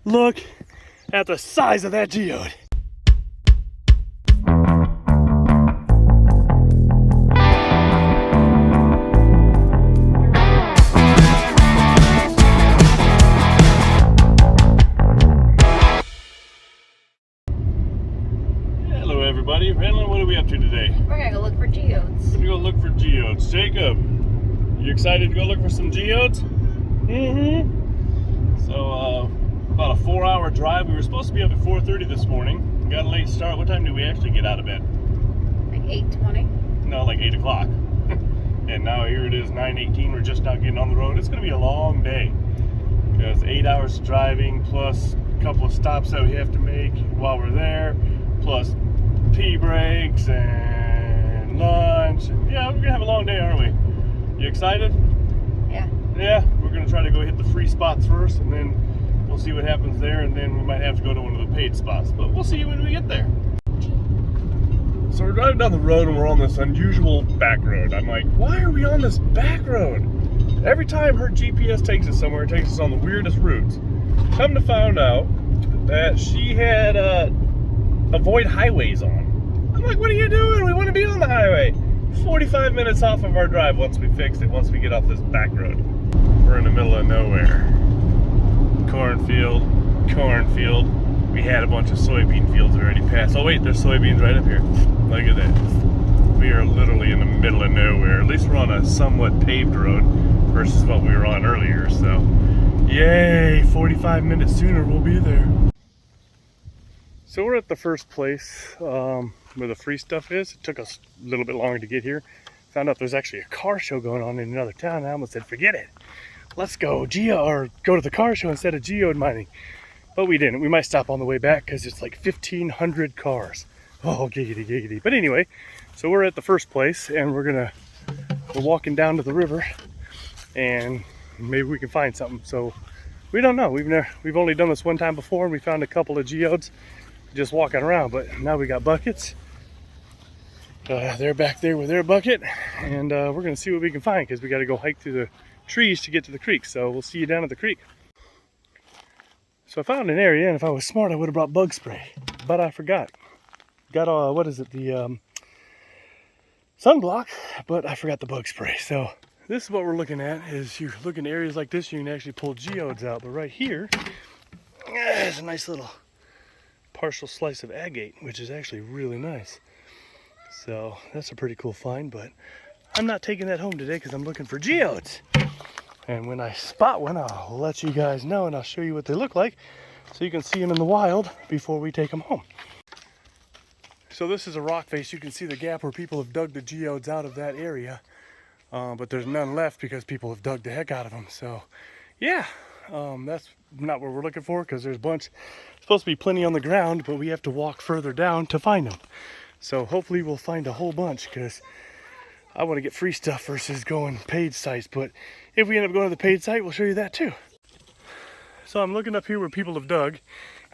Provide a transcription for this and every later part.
Look at the size of that geode. Hello everybody, Randall, what are we up to today? We're gonna go look for geodes. We're gonna go look for geodes. Jacob, you excited to go look for some geodes? Mm-hmm. So, about a 4-hour drive. We were supposed to be up at 4:30 this morning. Got a late start. What time did we actually get out of bed? Like 8:20? No, like 8 o'clock. And now here it is, 9:18. We're just now getting on the road. It's gonna be a long day. Because 8 hours driving, plus a couple of stops that we have to make while we're there, plus pee breaks and lunch. And yeah, we're gonna have a long day, aren't we? You excited? Yeah. Yeah, we're gonna try to go hit the free spots first, and then we'll see what happens there, and then we might have to go to one of the paid spots, but we'll see when we get there. So we're driving down the road and we're on this unusual back road. I'm like, why are we on this back road? Every time her GPS takes us somewhere, it takes us on the weirdest routes. Come to find out that she had avoid highways on. I'm like, what are you doing? We want to be on the highway. 45 minutes off of our drive once we fixed it, once we get off this back road. We're in the middle of nowhere. Cornfield. We had a bunch of soybean fields already passed. Oh wait, there's soybeans right up here. Look at that. We are literally in the middle of nowhere. At least we're on a somewhat paved road versus what we were on earlier. So, yay, 45 minutes sooner we'll be there. So we're at the first place where the free stuff is. It took us a little bit longer to get here. Found out there's actually a car show going on in another town. I almost said, forget it. Let's go go to the car show instead of geode mining. But we didn't. We might stop on the way back because it's like 1,500 cars. Oh, giggity, giggity. But anyway, so we're at the first place and we're walking down to the river and maybe we can find something. So we don't know. We've only done this one time before and we found a couple of geodes just walking around, but now we got buckets. They're back there with their bucket and we're gonna see what we can find because we got to go hike through the trees to get to the creek. So we'll see you down at the creek. So I found an area, and if I was smart I would have brought bug spray, but I forgot. Got what is it, the sunblock, but I forgot the bug spray. So this is what we're looking at. Is you look in areas like this, you can actually pull geodes out. But right here, there's a nice little partial slice of agate, which is actually really nice. So that's a pretty cool find, but I'm not taking that home today because I'm looking for geodes. And when I spot one, I'll let you guys know and I'll show you what they look like so you can see them in the wild before we take them home. So this is a rock face. You can see the gap where people have dug the geodes out of that area. But there's none left because people have dug the heck out of them. So yeah, that's not what we're looking for because there's a bunch. Supposed to be plenty on the ground, but we have to walk further down to find them. So hopefully we'll find a whole bunch because I want to get free stuff versus going paid sites, but if we end up going to the paid site, we'll show you that too. So I'm looking up here where people have dug,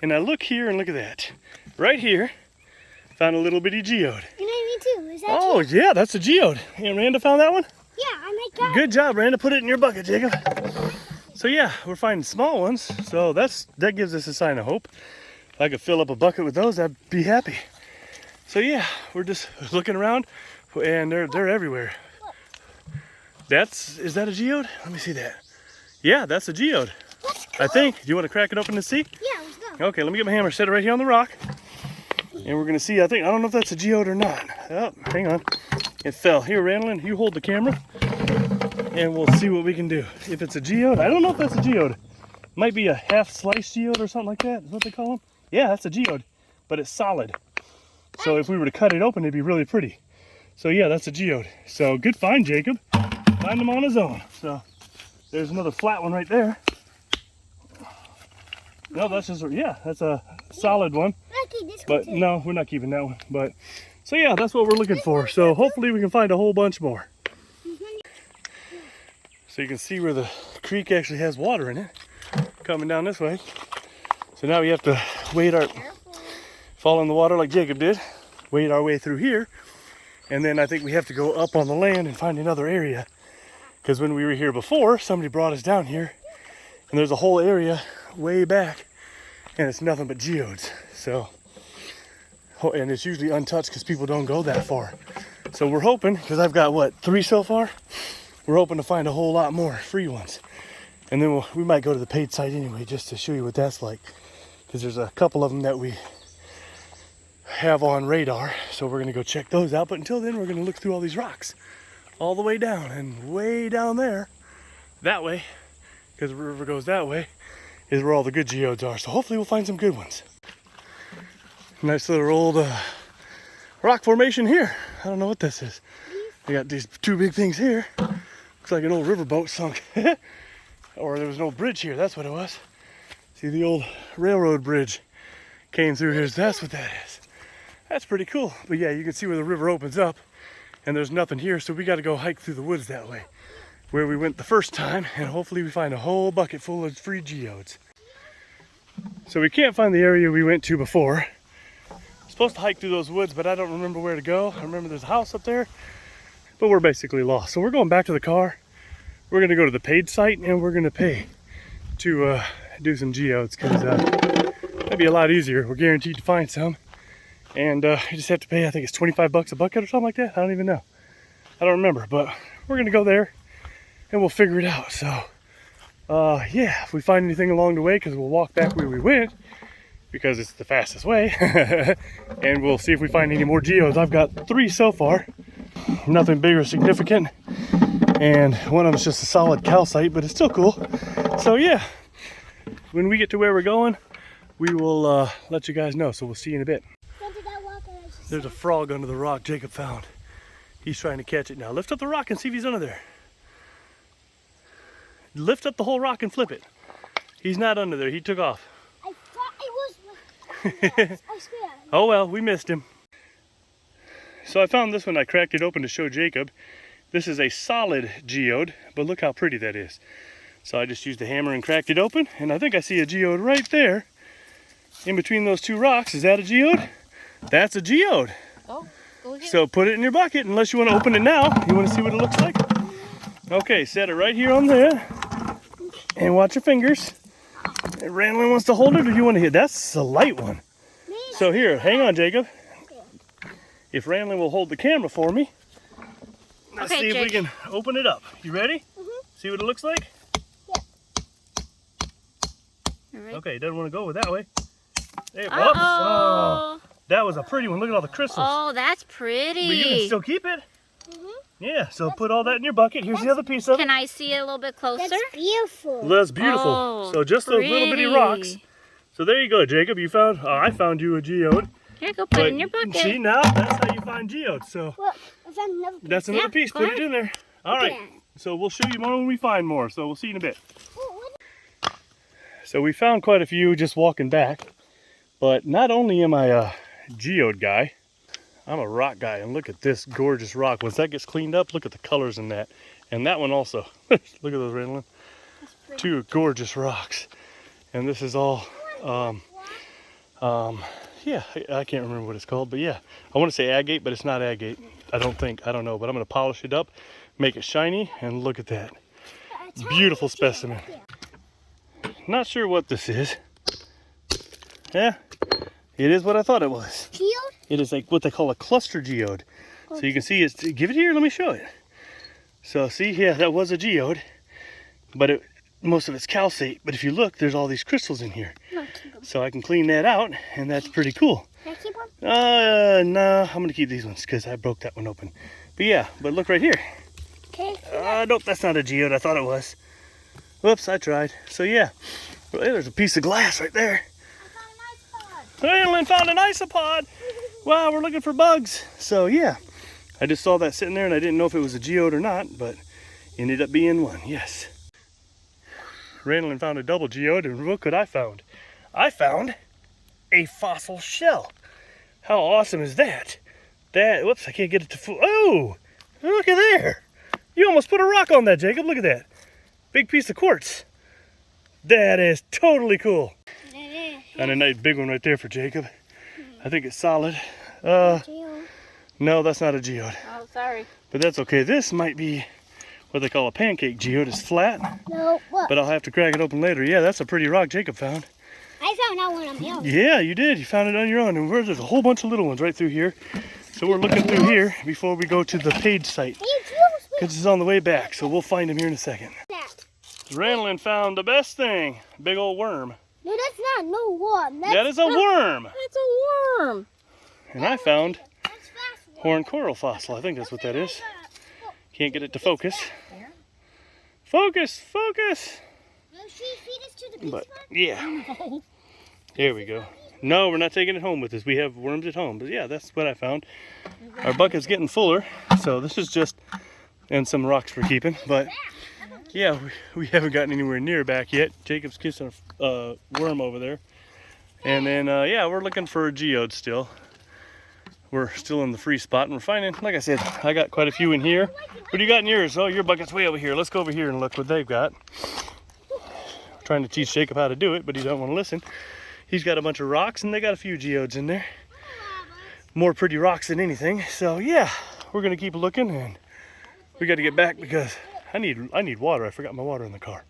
and I look here and look at that. Right here, found a little bitty geode. And me too. Is that Oh you? yeah, that's a geode. And Randa found that one? Yeah, I made that. Good job, Randa. Put it in your bucket, Jacob. So yeah, we're finding small ones, so that gives us a sign of hope. If I could fill up a bucket with those, I'd be happy. So yeah, we're just looking around. And they're everywhere. Is that a geode? Let me see that. Yeah, that's a geode. Let's go. I think. Do you want to crack it open and see? Yeah, let's go. Okay, let me get my hammer, set it right here on the rock. And we're gonna see, I don't know if that's a geode or not. Oh, hang on. It fell. Here, Randall, you hold the camera. And we'll see what we can do. If it's a geode, I don't know if that's a geode. Might be a half sliced geode or something like that. Is what they call them? Yeah, that's a geode. But it's solid. So if we were to cut it open, it'd be really pretty. So yeah, that's a geode. So good find, Jacob. Find him on his own. So there's another flat one right there. No, that's just, yeah, that's a solid one. But no, we're not keeping that one. But so yeah, that's what we're looking for. So hopefully we can find a whole bunch more. So you can see where the creek actually has water in it, coming down this way. So now we have to fall in the water like Jacob did, wade our way through here. And then I think we have to go up on the land and find another area. Because when we were here before, somebody brought us down here. And there's a whole area way back and it's nothing but geodes. So, and it's usually untouched because people don't go that far. So we're hoping, because I've got what, 3 so far? We're hoping to find a whole lot more free ones. And then we might go to the paid site anyway, just to show you what that's like. Because there's a couple of them that we have on radar. So we're gonna go check those out. But until then, we're gonna look through all these rocks. All the way down, and way down there, that way, because the river goes that way, is where all the good geodes are. So hopefully we'll find some good ones. Nice little old rock formation here. I don't know what this is. We got these 2 big things here. Looks like an old riverboat sunk. Or there was an old bridge here, that's what it was. See, the old railroad bridge came through here. That's what that is. That's pretty cool. But yeah, you can see where the river opens up and there's nothing here. So we got to go hike through the woods that way, where we went the first time, and hopefully we find a whole bucket full of free geodes. So we can't find the area we went to before. Supposed to hike through those woods, but I don't remember where to go. I remember there's a house up there, but we're basically lost. So we're going back to the car. We're gonna go to the paid site and we're gonna pay to do some geodes, because that'd be a lot easier. We're guaranteed to find some, and you just have to pay, I think it's 25 bucks a bucket or something like that. I don't even know. I don't remember, but we're gonna go there and we'll figure it out. So yeah, if we find anything along the way, because we'll walk back where we went, because it's the fastest way, and we'll see if we find any more geodes. I've got 3 so far, nothing big or significant, and one of them's just a solid calcite, but it's still cool. So yeah, when we get to where we're going, we will let you guys know. So we'll see you in a bit. There's a frog under the rock Jacob found. He's trying to catch it now. Lift up the rock and see if he's under there. Lift up the whole rock and flip it. He's not under there. He took off. I thought it was. I swear. Oh well, we missed him. So I found this one. I cracked it open to show Jacob. This is a solid geode, but look how pretty that is. So I just used a hammer and cracked it open, and I think I see a geode right there in between those 2 rocks. Is that a geode? That's a geode. Oh, go ahead. So put it in your bucket, unless you want to open it now. You want to see what it looks like? Okay, set it right here on there. And watch your fingers. And Randlin wants to hold it, or do you want to hit? That's a light one. So here, hang on, Jacob. If Randlin will hold the camera for me, let's see if we can open it up. You ready? See what it looks like? Right. Okay, it doesn't want to go that way. Hey, whoops. Uh-oh. Oh, that was a pretty one. Look at all the crystals. Oh, that's pretty. But you can still keep it. Yeah, so put all that in your bucket. Here's the other piece of it. Can I see it a little bit closer? That's beautiful. That's beautiful. Oh, so just those little bitty rocks. So there you go, Jacob. You found, I found you a geode. Here, go put it in your bucket. See, now that's how you find geodes. So Look, I found another piece. that's another piece. go Put ahead. it in there. All right. So we'll show you more when we find more. So we'll see you in a bit. So we found quite a few just walking back. But not only am I a geode guy, I'm a rock guy. And look at this gorgeous rock. Once that gets cleaned up, look at the colors in that. And that one also. Look at those, Randlin. 2 gorgeous rocks. And this is all, yeah, I can't remember what it's called, but yeah. I want to say agate, but it's not agate. I don't know. But I'm going to polish it up, make it shiny, and look at that. Beautiful specimen. Not sure what this is. Yeah, it is what I thought it was. Geode? It is like what they call a cluster geode. So you can see it's, give it here, let me show it. So see, yeah, that was a geode, but most of it's calcite. But if you look, there's all these crystals in here. So I can clean that out, and that's pretty cool. Can I keep one? No, I'm gonna keep these ones because I broke that one open. But yeah, but look right here. Okay. Nope, that's not a geode. I thought it was. Whoops, I tried. So yeah, well, there's a piece of glass right there. Randlin found an isopod. Wow, we're looking for bugs. So yeah, I just saw that sitting there and I didn't know if it was a geode or not, but ended up being one, yes. Randlin found a double geode, and look what I found. I found a fossil shell. How awesome is that? Whoops, I can't get it to oh, look at there. You almost put a rock on that, Jacob. Look at that. Big piece of quartz. That is totally cool. And a nice big one right there for Jacob. I think it's solid. No, that's not a geode. Oh, sorry. But that's okay. This might be what they call a pancake geode. It's flat. No, what? But I'll have to crack it open later. Yeah, that's a pretty rock Jacob found. I found out when I'm young. Yeah, you did. You found it on your own. And there's a whole bunch of little ones right through here. So we're looking through here before we go to the page site. Hey, Jules, Because it's on the way back, so we'll find him here in a second. that. Randall found the best thing. Big old worm. No, that's not no worm. That is a worm. It's a worm. And I found That's fast worm. horned coral fossil. I think that's what that is. Can't get it to focus. Focus, focus. No, she feed us to the beach But spot? yeah, there we go. No, we're not taking it home with us. We have worms at home. But yeah, that's what I found. Our bucket's getting fuller, so this is just, and some rocks we're keeping. But yeah, we haven't gotten anywhere near back yet. Jacob's kissing a worm over there. And then, yeah, we're looking for a geode still. We're still in the free spot, and we're finding, like I said, I got quite a few in here. What do you got in yours? Oh, your bucket's way over here. Let's go over here and look what they've got. Trying to teach Jacob how to do it, but he don't want to listen. He's got a bunch of rocks, and they got a few geodes in there. More pretty rocks than anything. So yeah, we're gonna keep looking, and we got to get back because I need water. I forgot my water in the car.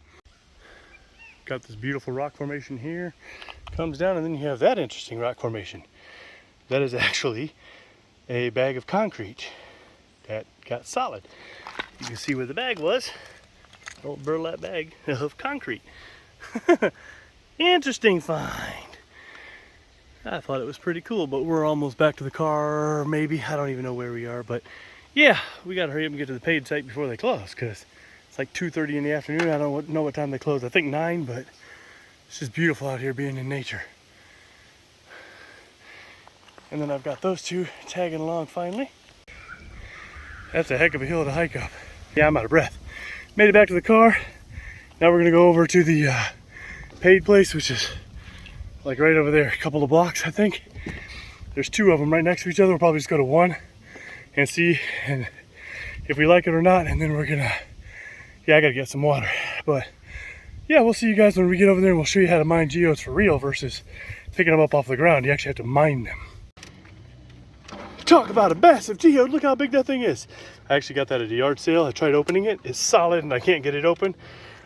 Got this beautiful rock formation here. Comes down, and then you have that interesting rock formation. That is actually a bag of concrete that got solid. You can see where the bag was. Old burlap bag of concrete. Interesting find. I thought it was pretty cool, but we're almost back to the car, maybe. I don't even know where we are, but yeah, we gotta hurry up and get to the paid site before they close, because it's like 2:30 in the afternoon. I don't know what time they close. I think 9, but it's just beautiful out here being in nature. And then I've got those two tagging along finally. That's a heck of a hill to hike up. Yeah, I'm out of breath. Made it back to the car. Now we're gonna go over to the paid place, which is like right over there, a couple of blocks, I think. There's 2 of them right next to each other. We'll probably just go to one and see and if we like it or not. And then we're gonna, yeah, I gotta get some water. But yeah, we'll see you guys when we get over there, and we'll show you how to mine geodes for real versus picking them up off the ground. You actually have to mine them. Talk about a massive geode. Look how big that thing is. I actually got that at a yard sale. I tried opening it. It's solid and I can't get it open.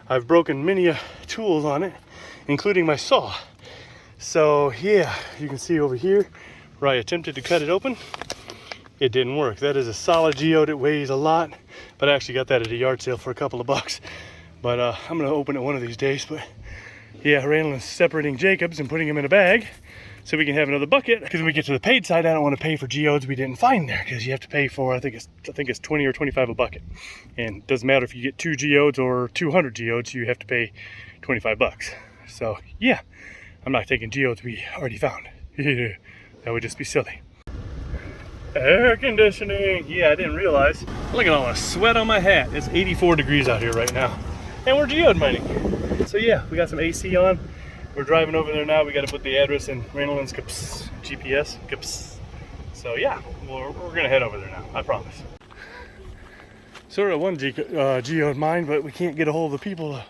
I've broken many tools on it, including my saw. So yeah, you can see over here where I attempted to cut it open. It didn't work. That is a solid geode. It weighs a lot, but I actually got that at a yard sale for a couple of bucks. But I'm gonna open it one of these days. But yeah, Randall is separating Jacob's and putting him in a bag so we can have another bucket. Because when we get to the paid side, I don't want to pay for geodes we didn't find there, because you have to pay for, I think it's 20 or 25 a bucket. And it doesn't matter if you get 2 geodes or 200 geodes, you have to pay 25 bucks. So yeah, I'm not taking geodes we already found. That would just be silly. Air conditioning. Yeah, I didn't realize. Look at all the sweat on my hat. It's 84 degrees out here right now. And we're geode mining. So yeah, we got some AC on. We're driving over there now. We got to put the address in Randall's GPS. So yeah, we're gonna head over there now. I promise. So we're at one geode mine, but we can't get a hold of the people to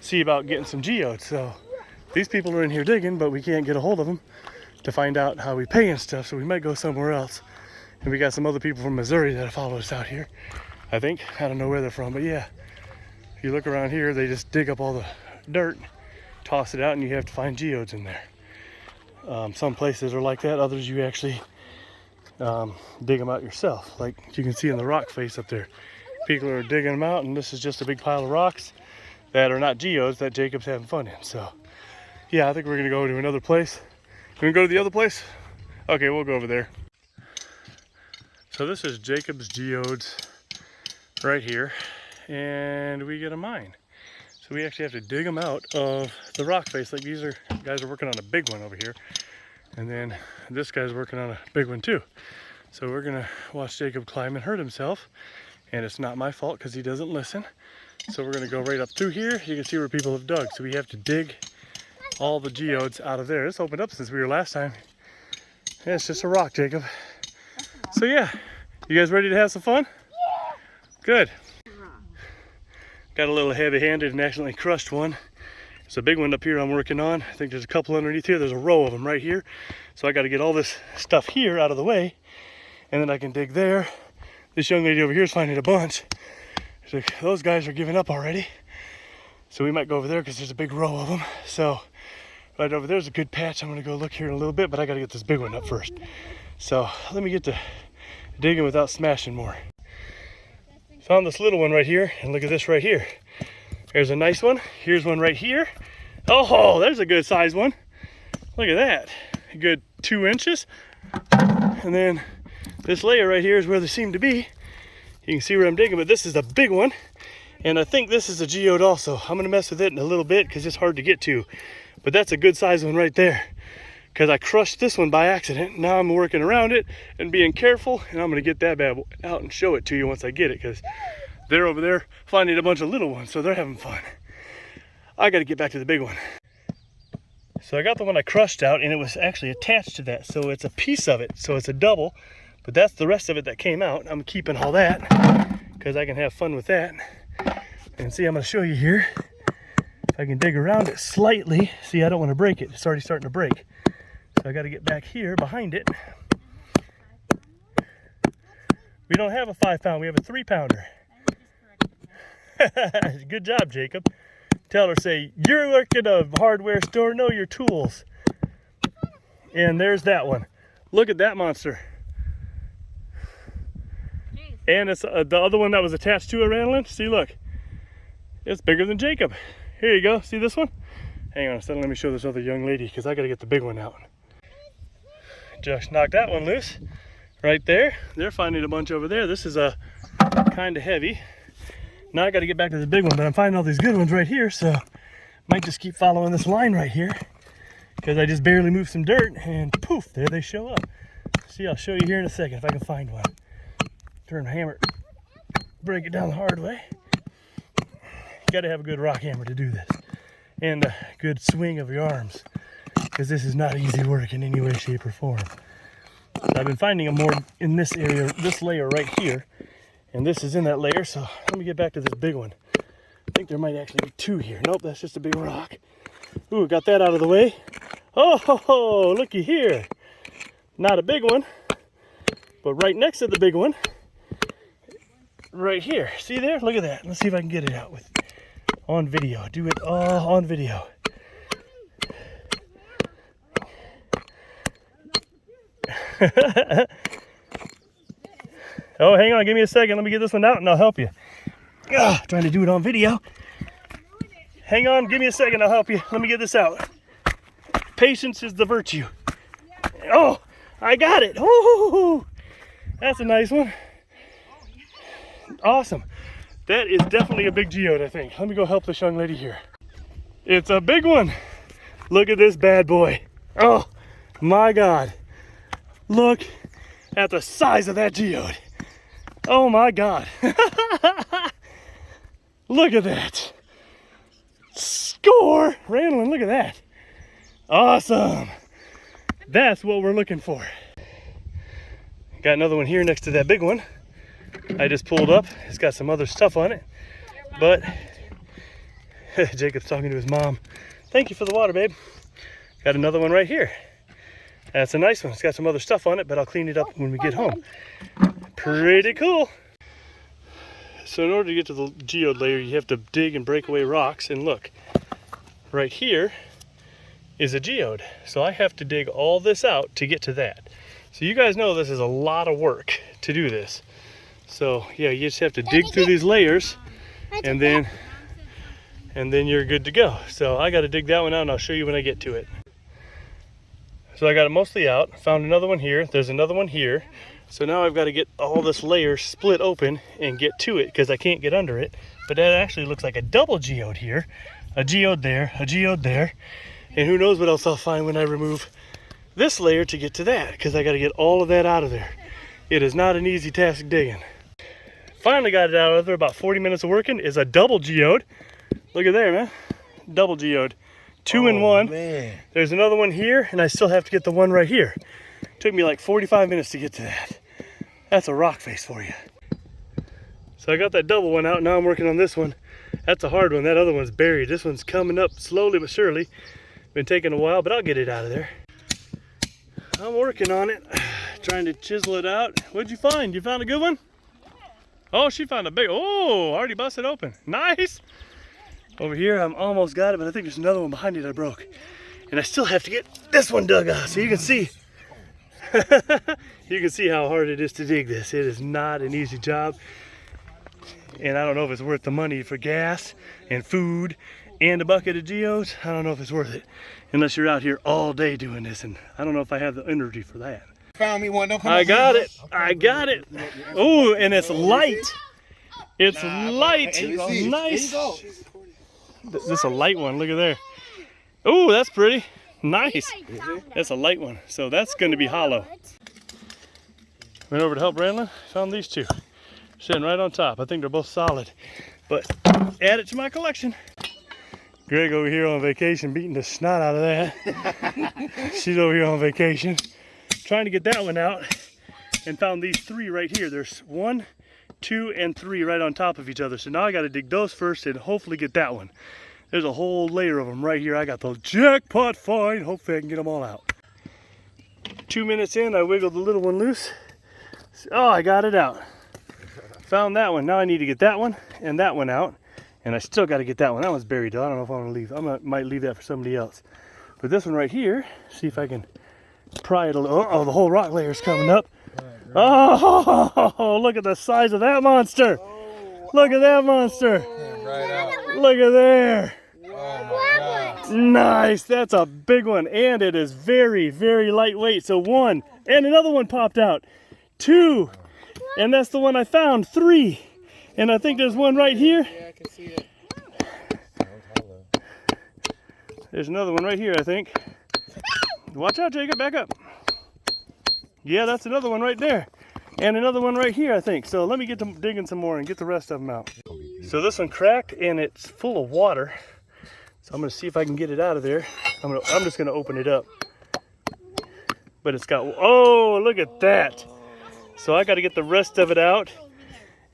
see about getting some geodes. So these people are in here digging, but we can't get a hold of them to find out how we pay and stuff. So we might go somewhere else. And we got some other people from Missouri that follow us out here. I think. I don't know where they're from, but yeah. If you look around here, they just dig up all the dirt, toss it out, and you have to find geodes in there. Some places are like that. Others you actually dig them out yourself. Like you can see in the rock face up there. People are digging them out, and this is just a big pile of rocks that are not geodes that Jacob's having fun in. So yeah, I think we're gonna go to another place. We're gonna go to the other place? Okay, we'll go over there. So this is Jacob's geodes right here, and we get a mine. So we actually have to dig them out of the rock face. Like these guys are working on a big one over here, and then this guy's working on a big one too. So we're gonna watch Jacob climb and hurt himself, and it's not my fault because he doesn't listen. So we're gonna go right up through here. You can see where people have dug. So we have to dig all the geodes out of there. It's opened up since we were last time. Yeah, it's just a rock, Jacob. So yeah, you guys ready to have some fun? Yeah. Good. Got a little heavy-handed and accidentally crushed one. There's a big one up here I'm working on. I think there's a couple underneath here. There's a row of them right here. So I got to get all this stuff here out of the way, and then I can dig there. This young lady over here is finding a bunch. So those guys are giving up already. So we might go over there because there's a big row of them. So Right over there's a good patch. I'm gonna go look here in a little bit, but I gotta get this big one up first. So let me get to digging without smashing more. Found this little one right here, and look at this right here. There's a nice one. Here's one right here. Oh, there's a good size one. Look at that. A good 2 inches. And then this layer right here is where they seem to be. You can see where I'm digging, but this is a big one. And I think this is a geode also. I'm gonna mess with it in a little bit because it's hard to get to. But that's a good size one right there. Because I crushed this one by accident. Now I'm working around it and being careful, and I'm gonna get that bad boy out and show it to you once I get it, because they're over there finding a bunch of little ones, so they're having fun. I gotta get back to the big one. So I got the one I crushed out, and it was actually attached to that, so it's a piece of it, so it's a double, but that's the rest of it that came out. I'm keeping all that because I can have fun with that. And see, I'm gonna show you here if I can dig around it slightly. See, I don't want to break it. It's already starting to break. So I got to get back here behind it. We don't have a 5-pound, we have a 3-pounder. Good job, Jacob. Tell her, say, you're working a hardware store, know your tools. And there's that one. Look at that monster. Jeez. And it's the other one that was attached to it, Randolph. See, look. It's bigger than Jacob. Here you go. See this one? Hang on a second. Let me show this other young lady, because I got to get the big one out. Just knocked that one loose. Right there. They're finding a bunch over there. This is a kind of heavy. Now I got to get back to the big one, but I'm finding all these good ones right here, so might just keep following this line right here, because I just barely moved some dirt, and poof, there they show up. See, I'll show you here in a second if I can find one. Turn the hammer, break it down the hard way. You got to have a good rock hammer to do this, and a good swing of your arms, because this is not easy work in any way, shape, or form. So I've been finding them more in this area, this layer right here, and this is in that layer. So let me get back to this big one. I think there might actually be 2 here. Nope, that's just a big rock. Ooh, got that out of the way. Oh, ho, ho, looky here. Not a big one, but right next to the big one, right here. See there? Look at that. Let's see if I can get it out with on video. Do it all on video. Oh, hang on, give me a second. Let me get this one out and I'll help you. Trying to do it on video. Hang on, give me a second, I'll help you. Let me get this out. Patience is the virtue. Oh, I got it. Oh, that's a nice one. Awesome. That is definitely a big geode, I think. Let me go help this young lady here. It's a big one. Look at this bad boy. Oh, my God. Look at the size of that geode. Oh my God. Look at that. Score! Randall, look at that. Awesome. That's what we're looking for. Got another one here next to that big one. I just pulled up. It's got some other stuff on it. But Jacob's talking to his mom. Thank you for the water, babe. Got another one right here. That's a nice one. It's got some other stuff on it, but I'll clean it up when we get home. Pretty cool. So in order to get to the geode layer, you have to dig and break away rocks. And look, right here is a geode. So I have to dig all this out to get to that. So you guys know this is a lot of work to do this. So yeah, you just have to dig through these layers, and then you're good to go. So I got to dig that one out, and I'll show you when I get to it. So I got it mostly out. Found another one here. There's another one here. So now I've got to get all this layer split open and get to it, because I can't get under it. But that actually looks like a double geode here. A geode there, a geode there. And who knows what else I'll find when I remove this layer to get to that, because I got to get all of that out of there. It is not an easy task digging. Finally got it out of there. About 40 minutes of working. Is a double geode. Look at there, man. Double geode. 2 in 1. Man. There's another one here, and I still have to get the one right here. Took me like 45 minutes to get to that. That's a rock face for you. So I got that double one out. Now I'm working on this one. That's a hard one. That other one's buried. This one's coming up slowly but surely. Been taking a while, but I'll get it out of there. I'm working on it, trying to chisel it out. What'd you find? You found a good one? Oh, she found a big, oh, already busted open. Nice. Over here, I'm almost got it, but I think there's another one behind it I broke. And I still have to get this one dug out, so you can see. You can see how hard it is to dig this. It is not an easy job. And I don't know if it's worth the money for gas and food and a bucket of geodes. I don't know if it's worth it unless you're out here all day doing this, and I don't know if I have the energy for that. Found me one. Don't come I got it. I got it. Oh, and it's light. It's light. Nice. This is a light one. Look at there. Oh, that's pretty. Nice. That's a light one. So that's going to be hollow. Went over to help Brandon. Found these two. Sitting right on top. I think they're both solid. But add it to my collection. Greg over here on vacation beating the snot out of that. She's over here on vacation. Trying to get that one out. And found these three right here. There's 1, 2, and 3 right on top of each other. So now I got to dig those first and hopefully get that one. There's a whole layer of them right here. I got the jackpot find. Hopefully I can get them all out. 2 minutes in, I wiggled the little one loose. Oh, I got it out. Found that one. Now I need to get that one and that one out. And I still got to get that one. That one's buried though. I don't know if I want to leave. Might leave that for somebody else. But this one right here, see if I can pry it a little. Oh, the whole rock layer is coming up. Oh, look at the size of that monster. Look at that monster. Look at there. Nice. That's a big one. And it is very, very lightweight. So 1. And another one popped out. 2. And that's the one I found. 3. And I think there's one right here. Yeah, I can see it. There's another one right here, I think. Watch out, Jacob. Back up. Yeah, that's another one right there. And another one right here, I think. So let me get to digging some more and get the rest of them out. So this one cracked and it's full of water. So I'm going to see if I can get it out of there. I'm just going to open it up. But it's got, oh, look at that. So I got to get the rest of it out.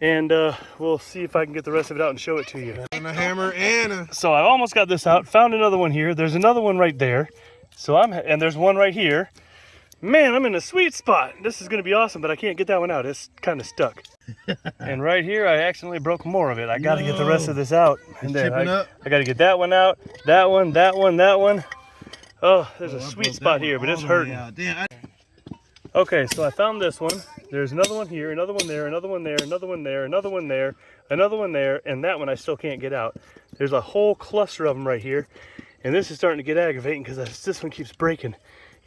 And we'll see if I can get the rest of it out and show it to you. And a hammer and a... So I almost got this out. Found another one here. There's another one right there. So and there's one right here. Man, I'm in a sweet spot. This is going to be awesome, but I can't get that one out. It's kind of stuck. And right here, I accidentally broke more of it. I got to get the rest of this out. And then I got to get that one out, that one, that one, that one. Oh, there's a sweet spot here, but it's hurting. Okay, so I found this one. There's another one here, another one there, another one there, another one there, another one there, another one there, and that one I still can't get out. There's a whole cluster of them right here. And this is starting to get aggravating because this one keeps breaking.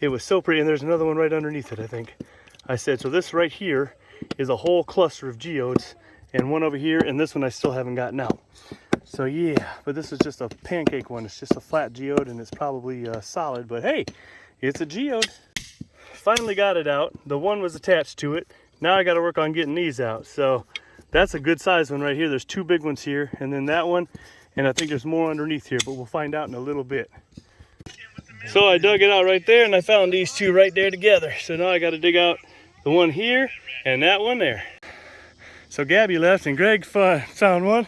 It was so pretty, and there's another one right underneath it, I think. I said, so this right here is a whole cluster of geodes, and one over here, and this one I still haven't gotten out. So yeah, but this is just a pancake one. It's just a flat geode, and it's probably solid, but hey, it's a geode. Finally got it out. The one was attached to it. Now I got to work on getting these out. So that's a good size one right here. There's 2 big ones here, and then that one, and I think there's more underneath here, but we'll find out in a little bit. So I dug it out right there, and I found these 2 right there together. So now I got to dig out the one here and that one there. So Gabby left, and Greg found one.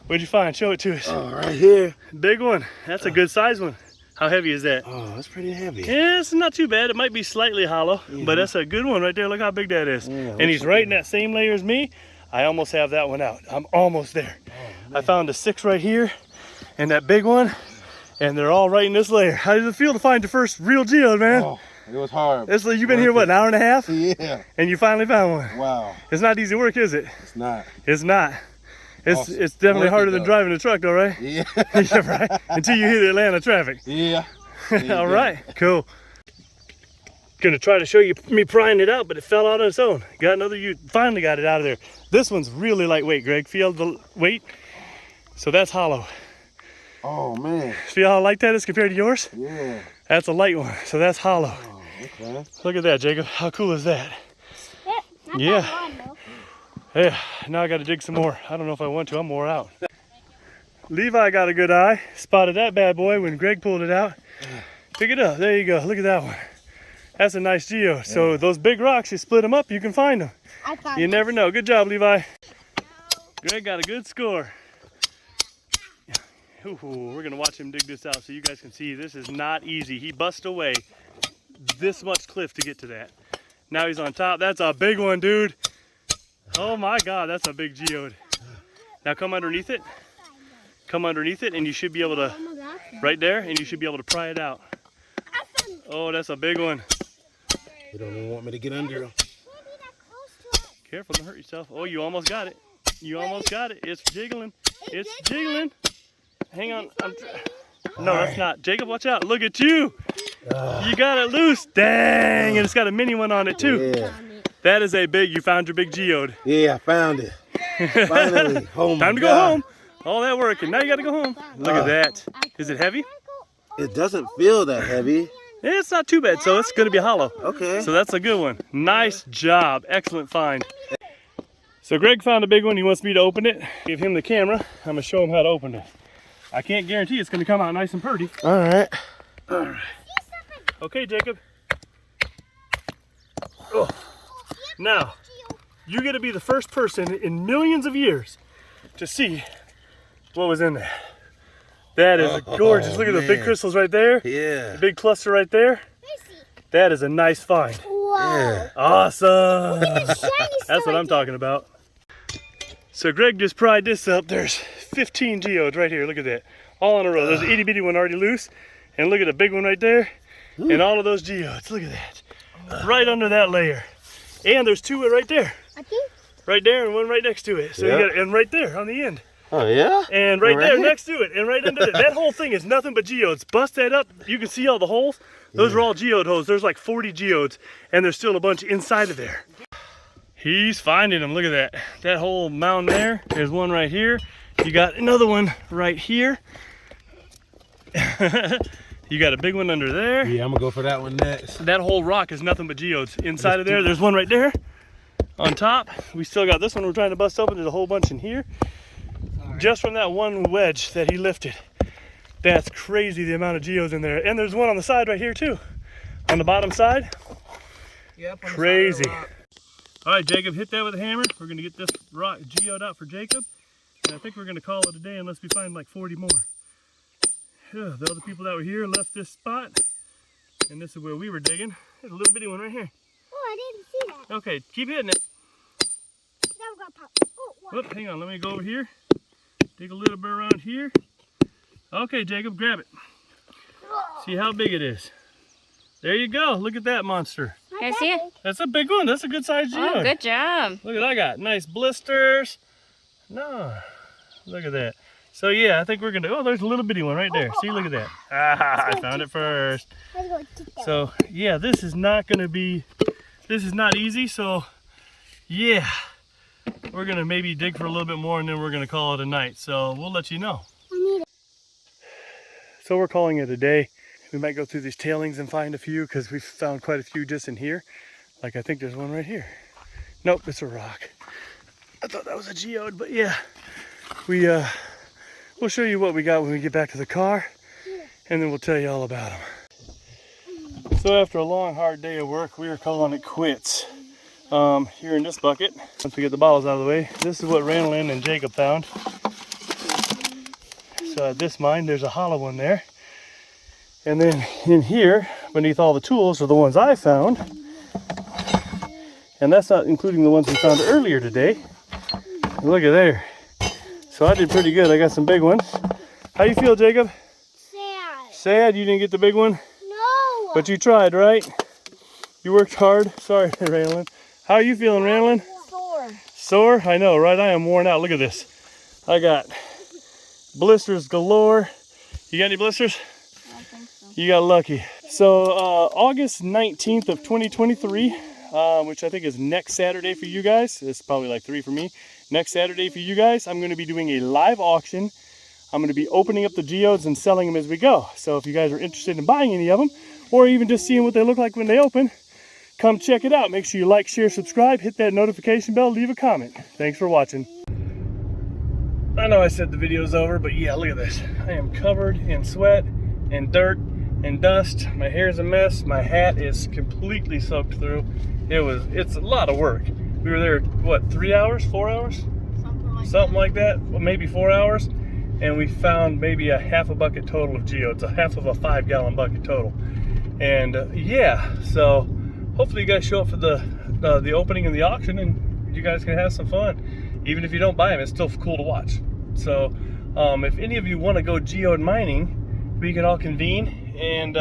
What'd you find? Show it to us. Oh, right here. Big one. That's a good size one. How heavy is that? Oh, that's pretty heavy. Yeah, it's not too bad. It might be slightly hollow, but that's a good one right there. Look how big that is. Yeah, and he's right in that same layer as me. I almost have that one out. I'm almost there. Oh, I found a 6 right here and that big one, and they're all right in this layer. How does it feel to find your first real geode, man? Oh, it was hard. You've been here, what, an hour and a half? Yeah. And you finally found one. Wow. It's not easy work, is it? It's not. It's not. It's Awesome. It's definitely Worth harder it, than though. driving a truck, though, right? Yeah. Yeah, right? Until you hit Atlanta traffic. Yeah. All right, cool. Gonna try to show you me prying it out, but it fell out on its own. Got another, you finally got it out of there. This one's really lightweight, Greg. Feel the weight? So that's hollow. Oh, man. Feel how light that is compared to yours? Yeah. That's a light one, so that's hollow. Oh, okay. Look at that, Jacob. How cool is that? Not Yeah. that long, though. Yeah, now I gotta dig some more. I don't know if I want to, I'm wore out. Levi got a good eye. Spotted that bad boy when Greg pulled it out. Pick it up, there you go, look at that one. That's a nice geode. So those big rocks, you split them up, you can find them. I found You it. never know. Good job, Levi. Greg got a good score. Ooh, we're gonna watch him dig this out so you guys can see this is not easy. He bust away this much cliff to get to that. Now he's on top. That's a big one, dude. Oh my God, that's a big geode. Now come underneath it. Come underneath it and you should be able to, right there, and you should be able to pry it out. Oh, that's a big one. You don't even want me to get under him. Careful, don't hurt yourself. Oh, you almost got it. You almost got it. It's jiggling. It's jiggling. Hang on. No, that's not. Jacob, watch out. Look at you. You got it loose. Dang, and it's got a mini one on it too. Yeah. That is a big, you found your big geode. Yeah, I found it. Finally. Oh my Time to go God. home. All that work, and now you got to go home. Look at that. Is it heavy? It doesn't feel that heavy. It's not too bad, so it's going to be hollow. Okay. So that's a good one. Nice job. Excellent find. So Greg found a big one. He wants me to open it. Give him the camera. I'm going to show him how to open it. I can't guarantee it's going to come out nice and pretty. All right. All right. Okay, Jacob. Oh. Now, you get to be the first person in millions of years to see what was in there. That is gorgeous. Look at the big man. crystals right there. Yeah. The big cluster right there. That is a nice find. Yeah. Awesome. That's what I'm talking about. So Greg just pried this up. There's 15 geodes right here. Look at that. All in a row. There's an itty bitty one already loose. And look at the big one right there. Ooh. And all of those geodes. Look at that. Right under that layer. And there's two right there. Right there and one right next to it. So Yep. you got, and right there on the end. Oh yeah. And right there Right. next to it. And right under it. That whole thing is nothing but geodes. Bust that up. You can see all the holes. Those are all geode holes. There's like 40 geodes. And there's still a bunch inside of there. He's finding them. Look at that. That whole mound there. There's one right here. You got another one right here. You got a big one under there. Yeah, I'm gonna go for that one next. That whole rock is nothing but geodes. Inside of there, there's one right there. On top, we still got this one we're trying to bust open. There's a whole bunch in here. Just from that one wedge that he lifted. That's crazy, the amount of geodes in there. And there's one on the side right here too. On the bottom side. Yep. Crazy. All right, Jacob, hit that with a hammer. We're gonna get this rock geode out for Jacob. And I think we're gonna call it a day unless we find like 40 more. Yeah, the other people that were here left this spot. And this is where we were digging. There's a little bitty one right here. Oh, I didn't see that. Okay, keep hitting it. Now we're gonna pop. Oh, wow. Whoop, hang on, let me go over here. Dig a little bit around here. Okay, Jacob, grab it. See how big it is. There you go. Look at that monster. Not Can I that see it? big. That's a big one. That's a good sized geode. Oh, good job. Look at I got nice blisters. No, look at that. So yeah, I think we're gonna. Oh, there's a little bitty one right there. See, look at that. Ah, I found it first. Let's go get that. So yeah, this is not gonna be. This is not easy. So yeah, we're gonna maybe dig for a little bit more, and then we're gonna call it a night. So we'll let you know. I need it. So we're calling it a day. We might go through these tailings and find a few because we've found quite a few just in here. Like I think there's one right here. Nope, it's a rock. I thought that was a geode, but yeah. We'll show you what we got when we get back to the car, and then we'll tell you all about them. So after a long, hard day of work, we are calling it quits. Here in this bucket, once we get the bottles out of the way, this is what Randall and Jacob found. So at this mine, there's a hollow one there. And then in here, beneath all the tools, are the ones I found. And that's not including the ones we found earlier today. Look at there. So I did pretty good. I got some big ones. How you feel, Jacob? Sad. Sad you didn't get the big one? No. But you tried, right? You worked hard. Sorry, Randall. How are you feeling, Randall? Sore. Sore? I know, right? I am worn out. Look at this. I got blisters galore. You got any blisters? I think so. You got lucky. So August 19th of 2023, which I think is next Saturday for you guys. It's probably like 3 for me. Next Saturday for you guys, I'm going to be doing a live auction. I'm going to be opening up the geodes and selling them as we go. So if you guys are interested in buying any of them, or even just seeing what they look like when they open, come check it out. Make sure you like, share, subscribe, hit that notification bell, leave a comment. Thanks for watching. I know I said the video's over, but yeah, look at this. I am covered in sweat and dirt and dust. My hair's a mess. My hat is completely soaked through. It's a lot of work. We were there, what, 3 hours, 4 hours? Something like that, well, maybe 4 hours. And we found maybe a half a bucket total of geodes, a half of a 5-gallon bucket total. And yeah, so hopefully you guys show up for the opening and the auction, and you guys can have some fun. Even if you don't buy them, it's still cool to watch. So if any of you want to go geode mining, we can all convene and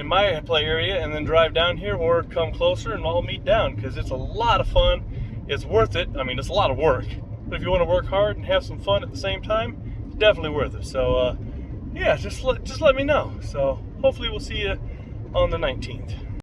in my play area and then drive down here, or come closer and all meet down, because it's a lot of fun. It's worth it. I mean, it's a lot of work, but if you want to work hard and have some fun at the same time, it's definitely worth it. So yeah, just let me know. So hopefully we'll see you on the 19th.